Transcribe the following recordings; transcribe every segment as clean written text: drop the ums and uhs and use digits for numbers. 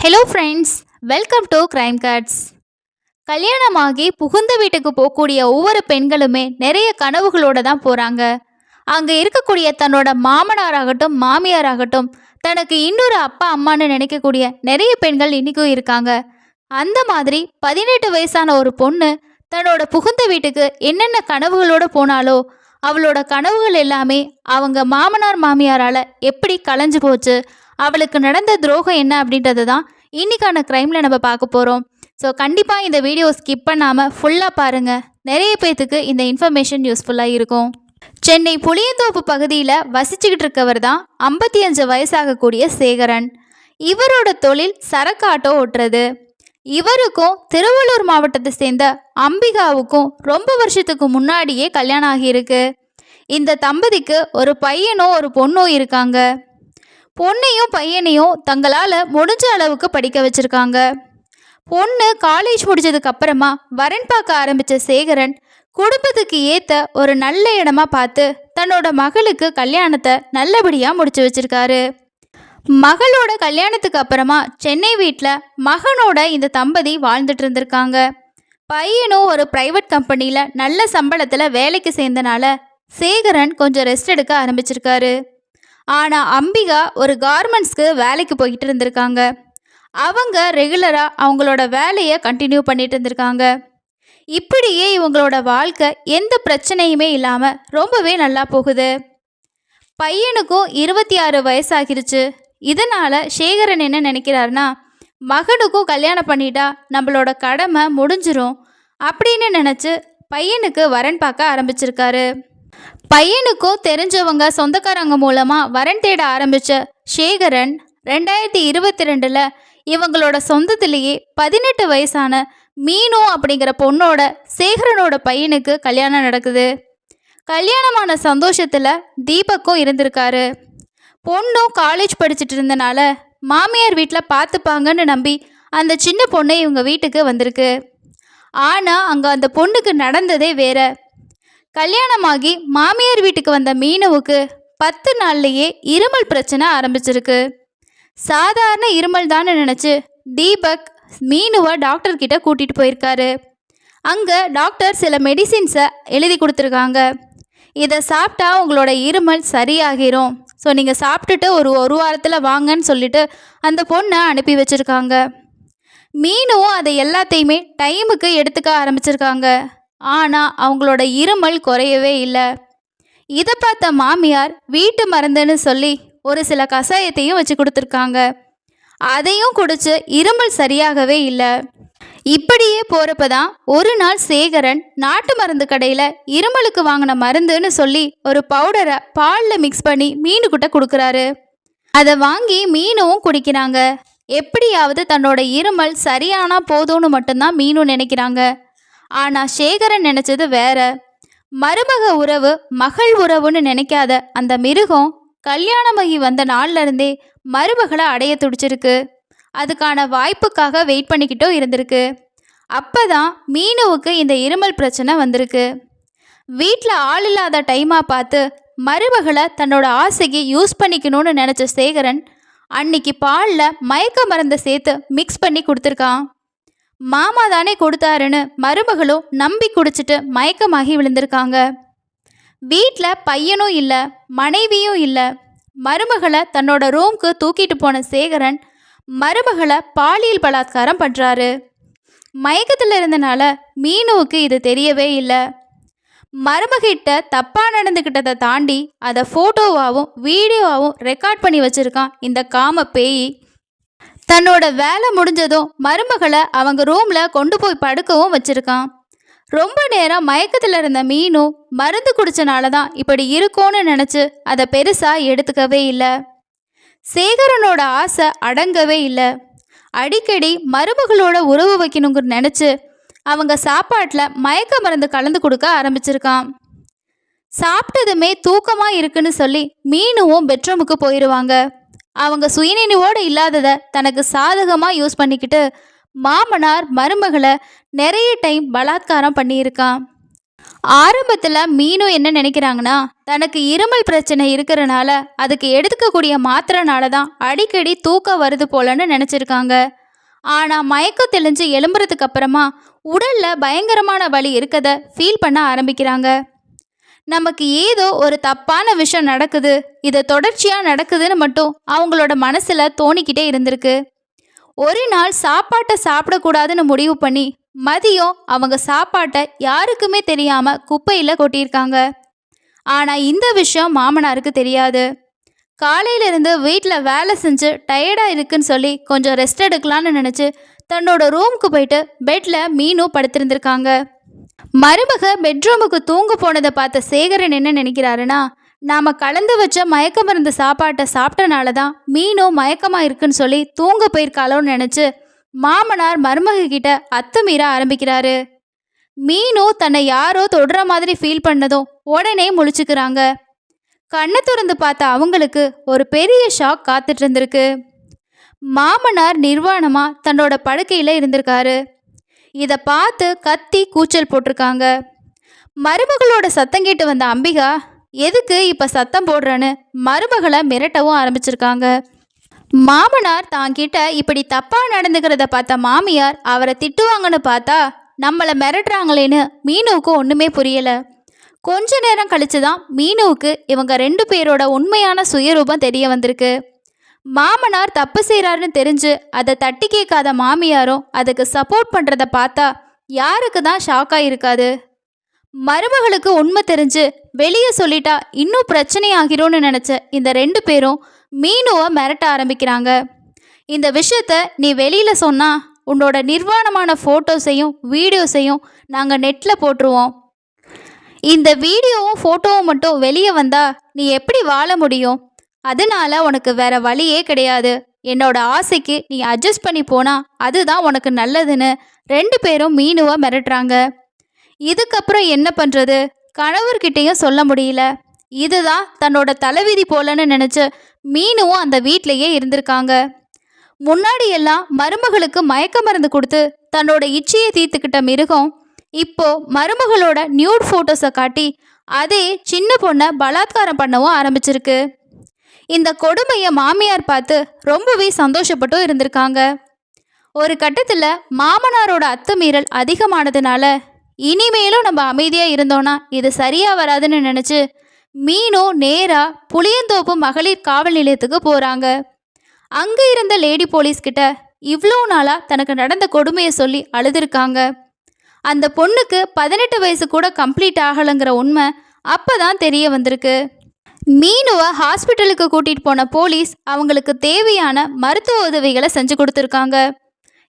Hello friends, welcome to crime cards. கல்யாணமாகி புகுந்த வீட்டுக்கு போகக்கூடிய ஒவ்வொரு பெண்களுமே நிறைய கனவுகளோடு தான் போகிறாங்க. அங்கே இருக்கக்கூடிய தன்னோட மாமனாராகட்டும் மாமியாராகட்டும் தனக்கு இன்னொரு அப்பா அம்மான்னு நினைக்கக்கூடிய நிறைய பெண்கள் இன்றைக்கும் இருக்காங்க. அந்த மாதிரி 18 வயசான ஒரு பொண்ணு தன்னோட புகுந்த வீட்டுக்கு என்னென்ன கனவுகளோடு போனாலோ அவளோட கனவுகள் எல்லாமே அவங்க மாமனார் மாமியாரால் எப்படி கலைஞ்சு போச்சு, அவளுக்கு நடந்த துரோகம் என்ன அப்படின்றது தான் இன்றைக்கான க்ரைமில் நம்ம பார்க்க போகிறோம். ஸோ கண்டிப்பாக இந்த வீடியோ ஸ்கிப் பண்ணாமல் ஃபுல்லாக பாருங்கள். நிறைய பேர்த்துக்கு இந்த இன்ஃபர்மேஷன் யூஸ்ஃபுல்லாக இருக்கும். சென்னை புளியந்தோப்பு பகுதியில் வசிச்சுக்கிட்டு இருக்கவர் தான் 55 வயசாகக்கூடிய சேகரன். இவரோட தொழில் சரக்கு ஆட்டோ ஓட்டுறது. இவருக்கும் திருவள்ளூர் மாவட்டத்தை சேர்ந்த அம்பிகாவுக்கும் ரொம்ப வருஷத்துக்கு முன்னாடியே கல்யாணம் ஆகியிருக்கு. இந்த தம்பதிக்கு ஒரு பையனும் ஒரு பொண்ணும் இருக்காங்க. பொண்ணையும் பையனையும் தங்களால் முடிஞ்ச அளவுக்கு படிக்க வச்சுருக்காங்க. பொண்ணு காலேஜ் முடிஞ்சதுக்கு அப்புறமா வரன் பார்க்க ஆரம்பித்த சேகரன் குடும்பத்துக்கு ஏற்ற ஒரு நல்ல இடமா பார்த்து தன்னோட மகளுக்கு கல்யாணத்தை நல்லபடியாக முடிச்சு வச்சிருக்காரு. மகளோட கல்யாணத்துக்கு அப்புறமா சென்னை வீட்டில் மகனோட இந்த தம்பதி வாழ்ந்துட்டு இருந்திருக்காங்க. பையனும் ஒரு ப்ரைவேட் கம்பெனியில் நல்ல சம்பளத்தில் வேலைக்கு சேர்ந்தனால சேகரன் கொஞ்சம் ரெஸ்ட் எடுக்க ஆரம்பிச்சிருக்காரு. ஆனால் அம்பிகா ஒரு கார்மெண்ட்ஸ்க்கு வேலைக்கு போய்கிட்டு இருந்திருக்காங்க. அவங்க ரெகுலராக அவங்களோட வேலையை கண்டினியூ பண்ணிட்டு இருந்திருக்காங்க. இப்படியே இவங்களோட வாழ்க்கை எந்த பிரச்சனையுமே இல்லாமல் ரொம்பவே நல்லா போகுது. பையனுக்கும் 26 வயசாகிருச்சு. இதனால் சேகரன் என்ன நினைக்கிறாருன்னா, மகனுக்கும் கல்யாணம் பண்ணிட்டா நம்மளோட கடமை முடிஞ்சிரும் அப்படின்னு நினச்சி பையனுக்கு வரன் பார்க்க ஆரம்பிச்சிருக்காரு. பையனுக்கும் தெரிஞ்சவங்க சொந்தக்காரங்க மூலமாக வரன் தேட ஆரம்பித்த சேகரன் 2022 இவங்களோட சொந்தத்திலேயே 18 வயசான மீனு அப்படிங்கிற பொண்ணோட சேகரனோட பையனுக்கு கல்யாணம் நடக்குது. கல்யாணமான சந்தோஷத்தில் தீபக்கும் இருந்திருக்காரு. பொண்ணும் காலேஜ் படிச்சுட்டு இருந்தனால மாமியார் வீட்டில் பார்த்துப்பாங்கன்னு நம்பி அந்த சின்ன பொண்ணு இவங்க வீட்டுக்கு வந்திருக்கு. ஆனால் அங்கே அந்த பொண்ணுக்கு நடந்ததே வேற. கல்யாணமாகி மாமியார் வீட்டுக்கு வந்த மீனுவுக்கு 10 நாள்லேயே இருமல் பிரச்சனை ஆரம்பிச்சிருக்கு. சாதாரண இருமல் தான் நினச்சி தீபக் மீனுவை டாக்டர்கிட்ட கூட்டிகிட்டு போயிருக்காரு. அங்கே டாக்டர் சில மெடிசின்ஸை எழுதி கொடுத்துருக்காங்க. இதை சாப்பிட்டா உங்களோட இருமல் சரியாகிரும், ஸோ நீங்கள் சாப்பிட்டுட்டு ஒரு வாரத்தில் வாங்கன்னு சொல்லிட்டு அந்த பொண்ணை அனுப்பி வச்சுருக்காங்க. மீனுவும் அதை எல்லாத்தையுமே டைமுக்கு எடுத்துக்க ஆரம்பிச்சிருக்காங்க. ஆனால் அவங்களோட இருமல் குறையவே இல்லை. இதை பார்த்த மாமியார் வீட்டு மருந்துன்னு சொல்லி ஒரு சில கஷாயத்தையும் வச்சு கொடுத்துருக்காங்க. அதையும் குடிச்சு இருமல் சரியாகவே இல்லை. இப்படியே போகிறப்ப தான் ஒரு நாள் சேகரன் நாட்டு மருந்து கடையில் இருமலுக்கு வாங்கின மருந்துன்னு சொல்லி ஒரு பவுடரை பாலில் மிக்ஸ் பண்ணி மீனுக்கிட்ட கொடுக்குறாரு. அதை வாங்கி மீனும் குடிக்கிறாங்க. எப்படியாவது தன்னோட இருமல் சரியானா போதும்னு மட்டும்தான் மீனும் நினைக்கிறாங்க. ஆனால் சேகரன் நினச்சது வேற. மருமக உறவு மகள் உறவுன்னு நினைக்காத அந்த மிருகம் கல்யாணமாகி வந்த நாள்லேருந்தே மருமகளை அடைய துடிச்சிருக்கு. அதுக்கான வாய்ப்புக்காக வெயிட் பண்ணிக்கிட்டும் இருந்திருக்கு. அப்போ தான் மீனுவுக்கு இந்த இருமல் பிரச்சனை வந்திருக்கு. வீட்டில் ஆள் இல்லாத டைமாக பார்த்து மருமகளை தன்னோட ஆசைக்கு யூஸ் பண்ணிக்கணும்னு நினச்ச சேகரன் அன்னைக்கு பாலில் மயக்க மருந்தை சேர்த்து மிக்ஸ் பண்ணி கொடுத்துருக்கான். மாமா தானே கொடுத்தாருன்னு மருமகளும் நம்பி குடிச்சிட்டு மயக்கமாகி விழுந்திருக்காங்க. வீட்டில் பையனும் இல்லை, மனைவியும் இல்லை. மருமகளை தன்னோட ரூம்க்கு தூக்கிட்டு போன சேகரன் மருமகளை பாலியல் பலாத்காரம் பண்ணுறாரு. மயக்கத்தில் இருந்தனால மீனுவுக்கு இது தெரியவே இல்லை. மருமகிட்ட தப்பாக நடந்துக்கிட்டதை தாண்டி அதை ஃபோட்டோவாகவும் வீடியோவாகவும் ரெக்கார்ட் பண்ணி வச்சுருக்கான் இந்த காம பேய். தன்னோட வேலை முடிஞ்சதும் மருமகளை அவங்க ரூமில் கொண்டு போய் படுக்கவும் வச்சுருக்கான். ரொம்ப நேரம் மயக்கத்தில் இருந்த மீனும் மருந்து குடித்தனால தான் இப்படி இருக்கும்னு நினச்சி அதை பெருசாக எடுத்துக்கவே இல்லை. சேகரனோட ஆசை அடங்கவே இல்லை. அடிக்கடி மருமகளோட உறவு வைக்கணுங்கிற நினச்சி அவங்க சாப்பாட்டில் மயக்க மருந்து கலந்து கொடுக்க ஆரம்பிச்சிருக்கான். சாப்பிட்டதுமே தூக்கமாக இருக்குன்னு சொல்லி மீனுவும் பெட்ரூமுக்கு போயிடுவாங்க. அவங்க சுயநினைவோடு இல்லாததை தனக்கு சாதகமாக யூஸ் பண்ணிக்கிட்டு மாமனார் மருமகளை நிறைய டைம் பலாத்காரம் பண்ணியிருக்கான். ஆரம்பத்தில் மீனு என்ன நினைக்கிறாங்கன்னா, தனக்கு இருமல் பிரச்சனை இருக்கிறனால அதுக்கு எடுத்துக்கக்கூடிய மாத்திரைனால தான் அடிக்கடி தூக்கம் வருது போலன்னு நினச்சிருக்காங்க. ஆனால் மயக்கம் தெளிஞ்சு எழும்புறதுக்கு அப்புறமா உடலில் பயங்கரமான வலி இருக்கதை ஃபீல் பண்ண ஆரம்பிக்கிறாங்க. நமக்கு ஏதோ ஒரு தப்பான விஷயம் நடக்குது, இது தொடர்ச்சியாக நடக்குதுன்னு மட்டும் அவங்களோட மனசில் தோணிக்கிட்டே இருந்திருக்கு. ஒரு நாள் சாப்பாட்டை சாப்பிடக்கூடாதுன்னு முடிவு பண்ணி மதியம் அவங்க சாப்பாட்டை யாருக்குமே தெரியாமல் குப்பையில் கொட்டியிருக்காங்க. ஆனால் இந்த விஷயம் மாமனாருக்கு தெரியாது. காலையிலிருந்து வீட்டில் வேலை செஞ்சு டயர்டாக இருக்குன்னு சொல்லி கொஞ்சம் ரெஸ்ட் எடுக்கலான்னு நினச்சி தன்னோட ரூமுக்கு போயிட்டு பெட்டில் மீனு படுத்திருந்திருக்காங்க. மருமக பெட்ரூமுக்கு தூங்க போனதை பார்த்த சேகரன் என்ன நினைக்கிறாருன்னா, நாம் கலந்து வச்ச மயக்க மருந்து சாப்பாட்டை சாப்பிட்டனால தான் மீனும் மயக்கமாக இருக்குன்னு சொல்லி தூங்க போயிருக்காளோன்னு நினச்சி மாமனார் மருமக கிட்ட அத்துமீற ஆரம்பிக்கிறாரு. மீனு தன்னை யாரோ தொடுற மாதிரி ஃபீல் பண்ணதும் உடனே முழிச்சுக்கிறாங்க. கண்ணை திறந்து பார்த்த அவங்களுக்கு ஒரு பெரிய ஷாக் காத்துட்டு இருந்திருக்கு. மாமனார் நிர்வாணமாக தன்னோட படுக்கையில் இருந்திருக்காரு. இதை பார்த்து கத்தி கூச்சல் போட்டிருக்காங்க. மருமகளோட சத்தம் கேட்டு வந்த அம்பிகா, எதுக்கு இப்போ சத்தம் போடுறேன்னு மருமகளை மிரட்டவும் ஆரம்பிச்சிருக்காங்க. மாமனார் தாங்கிட்ட இப்படி தப்பாக நடந்துக்கிறத பார்த்த மாமியார் அவரை திட்டுவாங்கன்னு பார்த்தா நம்மளை மிரட்டுறாங்களேன்னு மீனுவுக்கு ஒன்றுமே புரியலை. கொஞ்ச நேரம் கழிச்சு தான் மீனுவுக்கு இவங்க 2 பேரோட உண்மையான சுயரூபம் தெரிய வந்திருக்கு. மாமனார் தப்பு செய்கிறாருன்னு தெரிஞ்சு அதை தட்டி கேட்காத மாமியாரும் அதுக்கு சப்போர்ட் பண்ணுறத பார்த்தா யாருக்கு தான் ஷாக்காக இருக்காது. மருமகளுக்கு உண்மை தெரிஞ்சு வெளியே சொல்லிட்டா இன்னும் பிரச்சனை ஆகிரும்னு நினச்ச இந்த 2 பேரும் மீனுவை மிரட்ட ஆரம்பிக்கிறாங்க. இந்த விஷயத்த நீ வெளியில் சொன்னால் உன்னோட நிர்வாணமான ஃபோட்டோஸையும் வீடியோஸையும் நாங்கள் நெட்டில் போட்டுருவோம். இந்த வீடியோவும் ஃபோட்டோவும் மட்டும் வெளியே வந்தால் நீ எப்படி வாழ முடியும்? அதனால உனக்கு வேற வழியே கிடையாது. என்னோட ஆசைக்கு நீ அட்ஜஸ்ட் பண்ணி போனால் அதுதான் உனக்கு நல்லதுன்னு 2 பேரும் மீனுவை மிரட்டுறாங்க. இதுக்கப்புறம் என்ன பண்ணுறது? கணவர்கிட்டையும் சொல்ல முடியல. இதுதான் தன்னோட தலைவிதி போலன்னு நினச்ச மீனுவும் அந்த வீட்டிலையே இருந்திருக்காங்க. முன்னாடி எல்லாம் மருமகளுக்கு மயக்க மருந்து கொடுத்து தன்னோட இச்சையை தீர்த்துக்கிட்ட மிருகம் இப்போ மருமகளோட நியூட் ஃபோட்டோஸை காட்டி அதே சின்ன பொண்ணை பலாத்காரம் பண்ணவும் ஆரம்பிச்சிருக்கு. இந்த கொடுமையை மாமியார் பார்த்து ரொம்பவே சந்தோஷப்பட்டும் இருந்திருக்காங்க. ஒரு கட்டத்தில் மாமனாரோட அத்துமீறல் அதிகமானதுனால இனிமேலும் நம்ம அமைதியாக இருந்தோன்னா இது சரியாக வராதுன்னு நினச்சி மீனும் நேராக புளியந்தோப்பு மகளிர் காவல் நிலையத்துக்கு போகிறாங்க. அங்கே இருந்த லேடி போலீஸ்கிட்ட இவ்வளோ நாளாக தனக்கு நடந்த கொடுமையை சொல்லி அழுதுருக்காங்க. அந்த பொண்ணுக்கு 18 வயசு கூட கம்ப்ளீட் ஆகலைங்கிற உண்மை அப்போ தான் தெரிய வந்திருக்கு. மீனுவை ஹாஸ்பிட்டலுக்கு கூட்டிகிட்டு போன போலீஸ் அவங்களுக்கு தேவையான மருத்துவ உதவிகளை செஞ்சு கொடுத்துருக்காங்க.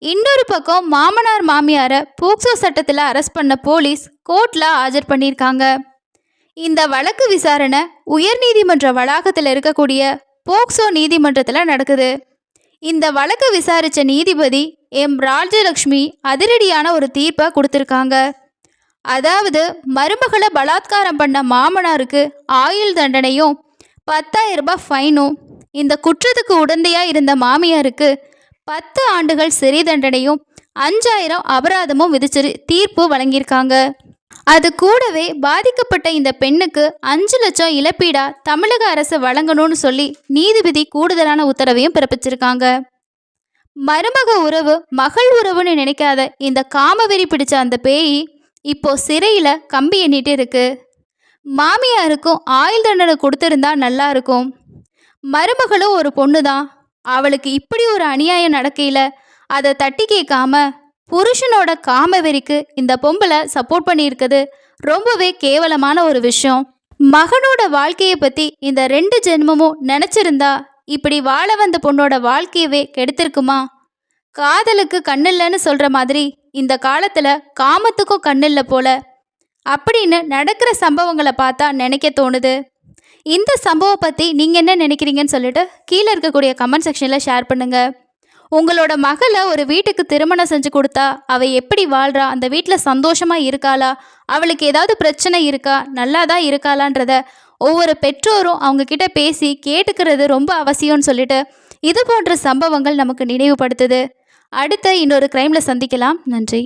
இன்னொரு பக்கம் மாமனார் மாமியாரை போக்சோ சட்டத்தில் அரெஸ்ட் பண்ண போலீஸ் கோர்ட்டில் ஆஜர் பண்ணியிருக்காங்க. இந்த வழக்கு விசாரணை உயர்நீதிமன்ற வளாகத்தில் இருக்கக்கூடிய போக்சோ நீதிமன்றத்தில் நடக்குது. இந்த வழக்கு விசாரித்த நீதிபதி எம் ராஜலக்ஷ்மி அதிரடியான ஒரு தீர்ப்பை கொடுத்துருக்காங்க. அதாவது மருமகளை பலாத்காரம் பண்ண மாமனாருக்கு ஆயுள் தண்டனையும் 10,000 ரூபாய் ஃபைனும், இந்த குற்றத்துக்கு உடந்தையாக இருந்த மாமியாருக்கு 10 ஆண்டுகள் சிறை தண்டனையும் 5,000 அபராதமும் விதிச்சு தீர்ப்பு வழங்கியிருக்காங்க. அது கூடவே பாதிக்கப்பட்ட இந்த பெண்ணுக்கு 5 லட்சம் இழப்பீடா தமிழக அரசு வழங்கணும்னு சொல்லி நீதிபதி கூடுதலான உத்தரவையும் பிறப்பிச்சிருக்காங்க. மருமக உறவு மகள் உறவுன்னு நினைக்காத இந்த காமவெறி பிடிச்ச அந்த பேய் இப்போ சிறையில் கம்பி எண்ணிட்டு இருக்கு. மாமியாருக்கும் ஆயுள் தண்டனை கொடுத்துருந்தா நல்லா இருக்கும். மருமகளும் ஒரு பொண்ணு தான். அவளுக்கு இப்படி ஒரு அநியாயம் நடக்கையில் அதை தட்டி கேட்காம புருஷனோட காமவெறிக்கு இந்த பொம்பளை சப்போர்ட் பண்ணியிருக்குது ரொம்பவே கேவலமான ஒரு விஷயம். மகனோட வாழ்க்கையை பற்றி இந்த 2 ஜென்மமும் நினச்சிருந்தா இப்படி வாழ வந்த பொண்ணோட வாழ்க்கையவே கெடுத்திருக்குமா? காதலுக்கு கண்ணில்லைன்னு சொல்கிற மாதிரி இந்த காலத்தில் காமத்துக்கும் கண்ணில்லை போல அப்படின்னு நடக்கிற சம்பவங்களை பார்த்தா நினைக்க தோணுது. இந்த சம்பவம் பற்றி நீங்கள் என்ன நினைக்கிறீங்கன்னு சொல்லிட்டு கீழே இருக்கக்கூடிய கமெண்ட் செக்ஷனில் ஷேர் பண்ணுங்கள். உங்களோட மகளை ஒரு வீட்டுக்கு திருமணம் செஞ்சு கொடுத்தா அவள் எப்படி வாழ்கிறா, அந்த வீட்டில் சந்தோஷமாக இருக்காளா, அவளுக்கு ஏதாவது பிரச்சனை இருக்கா, நல்லா தான் இருக்காளான்றத ஒவ்வொரு பெற்றோரும் அவங்கக்கிட்ட பேசி கேட்டுக்கிறது ரொம்ப அவசியம்னு சொல்லிட்டு இது போன்ற சம்பவங்கள் நமக்கு நினைவுபடுத்துது. அடுத்த இன்னொரு கிரைமில் சந்திக்கலாம். நன்றி.